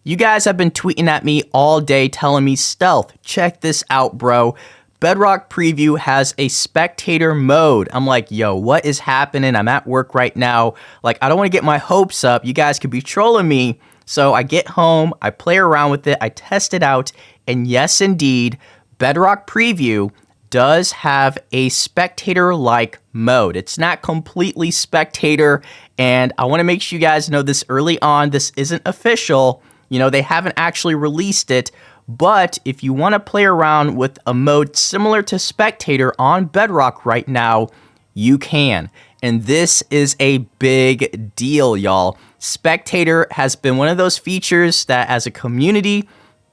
You guys have been tweeting at me all day telling me, Stealth, check this out, bro. Bedrock Preview has a spectator mode. I'm like, yo, what is happening? I'm at work right now. Like, I don't want to get my hopes up. You guys could be trolling me. So I get home, I play around with it, I test it out, and yes, indeed, Bedrock Preview does have a spectator-like mode. It's not completely spectator, and I want to make sure you guys know this early on. This isn't official. You know, they haven't actually released it, but if you want to play around with a mode similar to spectator on Bedrock right now, you can. And this is a big deal, y'all. Spectator has been one of those features that as a community,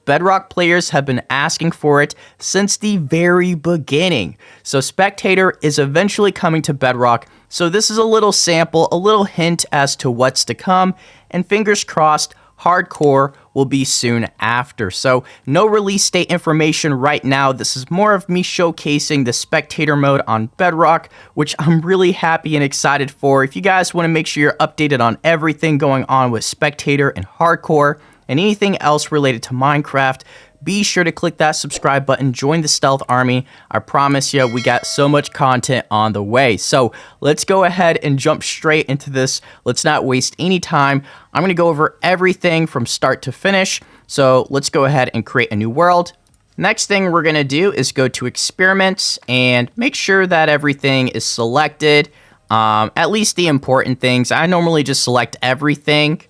Bedrock players have been asking for it since the very beginning. So Spectator is eventually coming to Bedrock. So this is a little sample, a little hint as to what's to come. And fingers crossed, Hardcore will be soon after. So no release date information right now. This is more of me showcasing the spectator mode on Bedrock, which I'm really happy and excited for. If you guys want to make sure you're updated on everything going on with Spectator and Hardcore and anything else related to Minecraft, be sure to click that subscribe button, join the Stealth Army. I promise you, we got so much content on the way. So let's go ahead and jump straight into this. Let's not waste any time. I'm going to go over everything from start to finish. So let's go ahead and create a new world. Next thing we're going to do is go to experiments and make sure that everything is selected. At least the important things. I normally just select everything.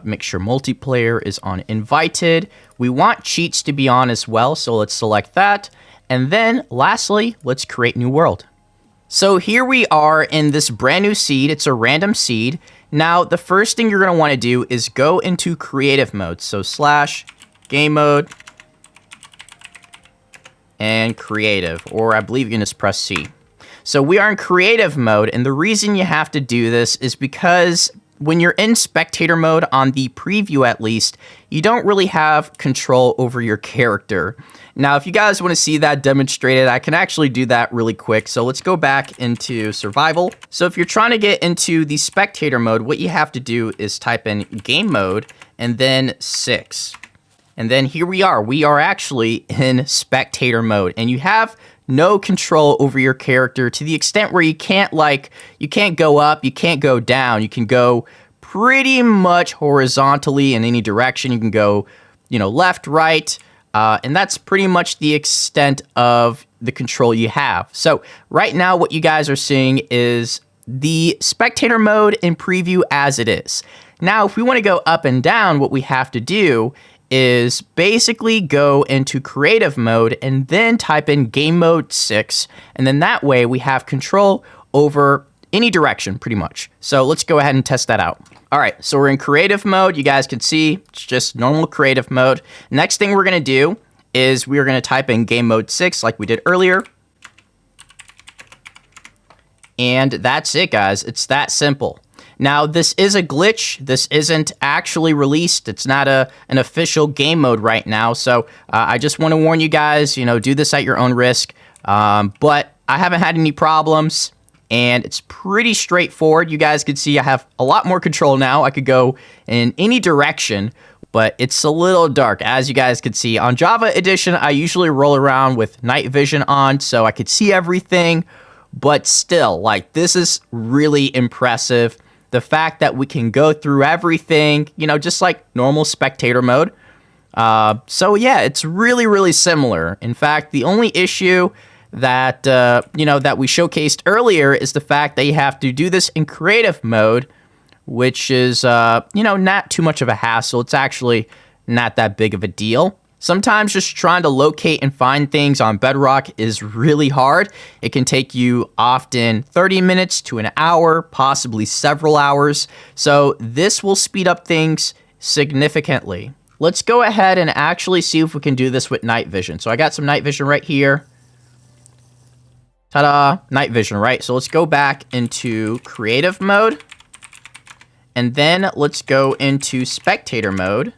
Make sure multiplayer is on invited. We want cheats to be on as well, so let's select that. And then lastly, let's create new world. So here we are in this brand new seed. It's a random seed. Now, the first thing you're going to want to do is go into creative mode. So / game mode and creative, or I believe you can just press C. So we are in creative mode, and the reason you have to do this is because when you're in spectator mode, on the preview at least, you don't really have control over your character. Now, if you guys want to see that demonstrated, I can actually do that really quick. So let's go back into survival. So if you're trying to get into the spectator mode, what you have to do is type in game mode and then 6. And then here we are. We are actually in spectator mode, and you have no control over your character to the extent where you can't go up, you can't go down. You can go pretty much horizontally in any direction. You can go, left, right, and that's pretty much the extent of the control you have. So right now, what you guys are seeing is the spectator mode in preview as it is. Now, if we want to go up and down, what we have to do is basically go into creative mode and then type in game mode 6. And then that way we have control over any direction pretty much. So let's go ahead and test that out. All right, so we're in creative mode. You guys can see it's just normal creative mode. Next thing we're going to do is we're going to type in game mode 6 like we did earlier. And that's it, guys. It's that simple. Now, this is a glitch. This isn't actually released. It's not an official game mode right now. So I just want to warn you guys, do this at your own risk. But I haven't had any problems, and it's pretty straightforward. You guys can see I have a lot more control now. I could go in any direction, but it's a little dark, as you guys can see. On Java Edition, I usually roll around with night vision on, so I could see everything. But still, this is really impressive. The fact that we can go through everything, just like normal spectator mode. So yeah, it's really, really similar. In fact, the only issue that, that we showcased earlier is the fact that you have to do this in creative mode, which is, not too much of a hassle. It's actually not that big of a deal. Sometimes just trying to locate and find things on Bedrock is really hard. It can take you often 30 minutes to an hour, possibly several hours. So this will speed up things significantly. Let's go ahead and actually see if we can do this with night vision. So I got some night vision right here. Ta-da, night vision, right? So let's go back into creative mode. And then let's go into spectator mode.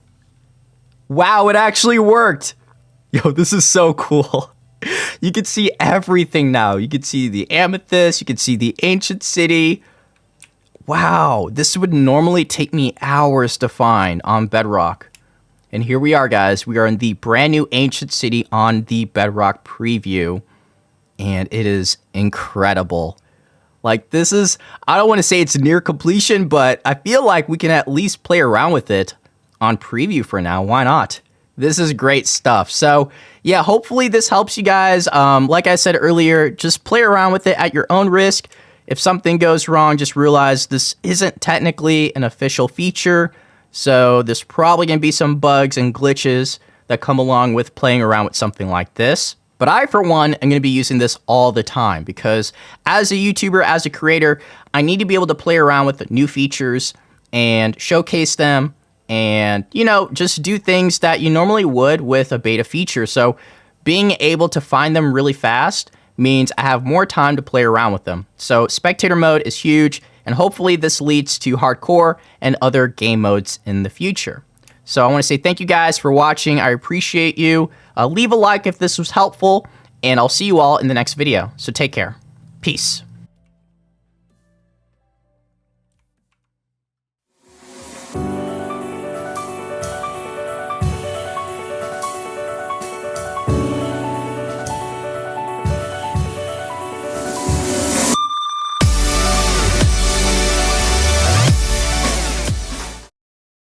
Wow, it actually worked. Yo, this is so cool. You can see everything now. You can see the amethyst. You can see the ancient city. Wow, this would normally take me hours to find on Bedrock. And here we are, guys. We are in the brand new ancient city on the Bedrock preview. And it is incredible. Like, this is, I don't want to say it's near completion, but I feel like we can at least play around with it on preview for now. Why not? This is great stuff. So, yeah, hopefully this helps you guys. Like I said earlier, just play around with it at your own risk. If something goes wrong, just realize this isn't technically an official feature. So there's probably going to be some bugs and glitches that come along with playing around with something like this. But I, for one, am going to be using this all the time because as a YouTuber, as a creator, I need to be able to play around with the new features and showcase them and, you know, just do things that you normally would with a beta feature. So being able to find them really fast means I have more time to play around with them. So Spectator Mode is huge, and hopefully this leads to hardcore and other game modes in the future. So I want to say thank you guys for watching. I appreciate you. Leave a like if this was helpful, and I'll see you all in the next video. So take care. Peace.